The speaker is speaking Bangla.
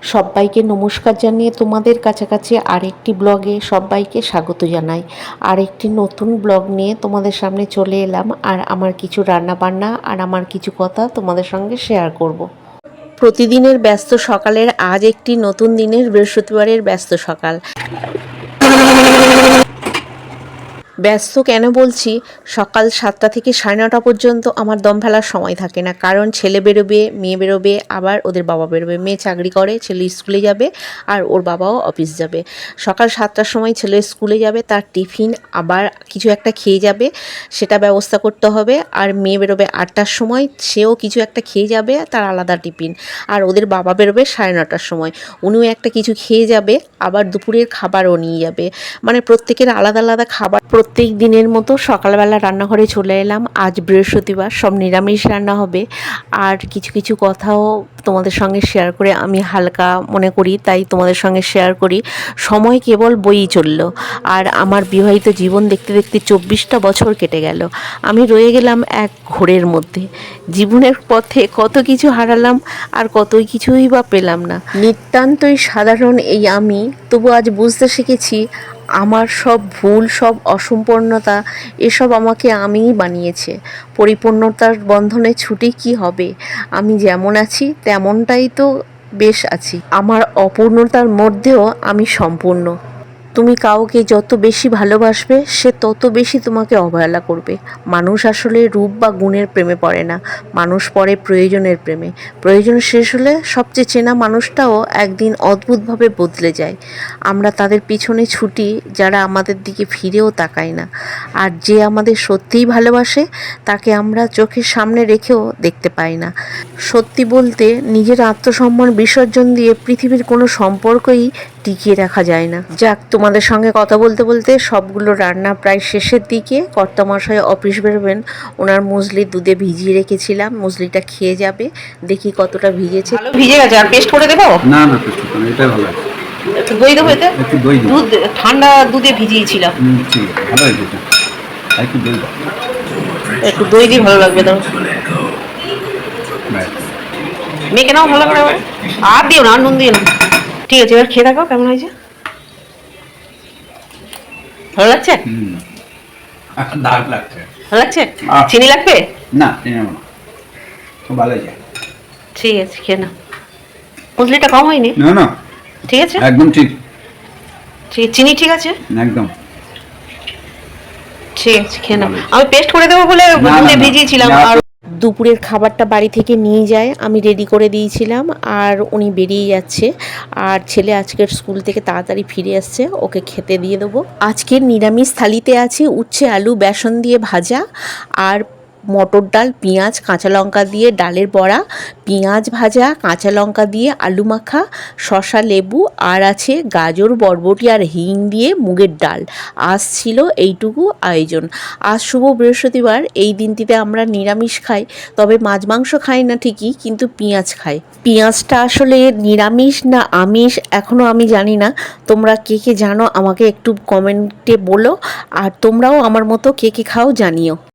সবাইকে নমস্কার জানিয়ে তোমাদের কাছাকাছি আরেকটি ব্লগে সবাইকে স্বাগত জানাই। আরেকটি নতুন ব্লগ নিয়ে তোমাদের সামনে চলে এলাম, আর আমার কিছু রান্না বান্না আর আমার কিছু কথা তোমাদের সঙ্গে শেয়ার করব। প্রতিদিনের ব্যস্ত সকালের আজ একটি নতুন দিনের বৃহস্পতিবারের ব্যস্ত সকাল। ব্যস্ত কেন বলছি, সকাল 7টা থেকে 9:30 পর্যন্ত আমার দম ফেলার সময় থাকে না, কারণ ছেলে বেরোবে, মেয়ে বেরোবে, আবার ওদের বাবা বেরোবে। মেয়ে চাকরি করে, ছেলে স্কুলে যাবে, আর ওর বাবাও অফিস যাবে। সকাল 7টার সময় ছেলে স্কুলে যাবে, তার টিফিন আবার কিছু একটা খেয়ে যাবে, সেটা ব্যবস্থা করতে হবে। আর মেয়ে বেরোবে 8টার সময়, সেও কিছু একটা খেয়ে যাবে, তার আলাদা টিফিন। আর ওদের বাবা বেরোবে 9:30টার সময়, উনিও একটা কিছু খেয়ে যাবে, আবার দুপুরের খাবারও নিয়ে যাবে। মানে প্রত্যেকের আলাদা আলাদা খাবার। প্রত্যেক দিনের মতো সকালবেলা রান্নাঘরে চলে এলাম। আজ বৃহস্পতিবার, সব নিরামিষ রান্না হবে। আর কিছু কিছু কথাও তোমাদের সঙ্গে শেয়ার করে আমি হালকা মনে করি, তাই তোমাদের সঙ্গে শেয়ার করি। সময় কেবল বইই চলল, আর আমার বিবাহিত জীবন দেখতে দেখতে 24টা বছর কেটে গেল। আমি রয়ে গেলাম এক ঘোরের মধ্যে। জীবনের পথে কত কিছু হারালাম, আর কতই কিছুই বা পেলাম না। নিতান্তই সাধারণ এই আমি, তবু আজ বুঝতে শিখেছি আমার সব ভুল, সব অসম্পূর্ণতা, এসব আমাকে আমিই বানিয়েছে। পরিপূর্ণতার বন্ধনে ছুটি কি হবে? আমি যেমন আছি তেমনটাই তো বেশ আছি। আমার অপূর্ণতার মধ্যেও আমি সম্পূর্ণ। তুমি কাউকে যত বেশি ভালোবাসবে, সে তত বেশি তোমাকে অবহেলা করবে। মানুষ আসলে রূপ বা গুণের প্রেমে পড়ে না, মানুষ পড়ে প্রয়োজনের প্রেমে। প্রয়োজন শেষ হলে সবচেয়ে চেনা মানুষটাও একদিন অদ্ভুতভাবে বদলে যায়। আমরা তাদের পিছনে ছুটি যারা আমাদের দিকে ফিরেও তাকায় না। আর যে আমাদের সত্যিই ভালোবাসে, তাকে আমরা চোখের সামনে রেখেও দেখতে পাই না। সত্যি বলতে, নিজের আত্মসম্মান বিসর্জন দিয়ে পৃথিবীর কোনো সম্পর্কই টিকিয়ে রাখা যায় না। যাক, তোমাদের সঙ্গে কথা বলতে বলতে সবগুলো রান্না প্রায় শেষের দিকে। কর্তামশাই অফিস বেরোবেন, ওনার মুসলি দুধে ভিজিয়ে রেখেছিলাম, মুসলিটা খেয়ে যাবে। দেখি কতটা ভিজেছে। ভালো ভিজে গেছে, আর পেস্ট করে দেবো? না না, পেস্ট করতে না, এটাই ভালো আছে। একটু দই দেবো এতে? একটু দই দিই। দুধ ঠান্ডা দুধে ভিজিয়েছিলাম। ঠিক আছে, ভালো হয়েছে এটা। আর একটু দই দাও। একটু দই দিয়ে ভালো লাগবে তো। ব্যাস। মেখে নাও ভালো করে, আবার আর দিও না, আর নুন দিও না। ঠিক আছে, এবার খেয়ে দেখো কেমন হয়েছে। ভালো লাগছে? দারুণ লাগছে। ভালো লাগছে? চিনি লাগবে? না, চিনি নেবো না, খুব ভালো হয়েছে। ঠিক আছে, খেয়ে নাও। মুসলিটা কম হয়নি? না না, ঠিক আছে, একদম ঠিক। ঠিক চিনি ঠিক আছে, একদম ঠিক আছে, খেয়ে নাও। আমি পেস্ট করে দেবো বলে দুধে ভিজিয়েছিলাম। আর দুপুরের খাবারটা বাড়ি থেকে নিয়ে যায়, আমি রেডি করে দিয়েছিলাম, আর উনি বেরিয়ে যাচ্ছে। আর ছেলে আজকের স্কুল থেকে তাড়াতাড়ি ফিরে আসছে, ওকে খেতে দিয়ে দেবো। আজকের নিরামিষ থালিতে আছে উচ্ছে আলু বেসন দিয়ে ভাজা, আর মটর ডাল, পেঁয়াজ কাঁচা লঙ্কা দিয়ে ডালের বড়া, পেঁয়াজ ভাজা, কাঁচা লঙ্কা দিয়ে আলু মাখা, শসা লেবু, আর আছে গাজর বরবটি আর হিং দিয়ে মুগের ডাল। আজ ছিল এইটুকু আয়োজন। আজ শুভ বৃহস্পতিবার, এই দিনটিতে আমরা নিরামিষ খাই, তবে মাছ মাংস খাই না ঠিকই, কিন্তু পেঁয়াজ খাই। পেঁয়াজটা আসলে নিরামিষ না আমিষ এখনও আমি জানি না। তোমরা কে কে জানো আমাকে একটু কমেন্টে বলো, আর তোমরাও আমার মতো কে কে খাও জানিও।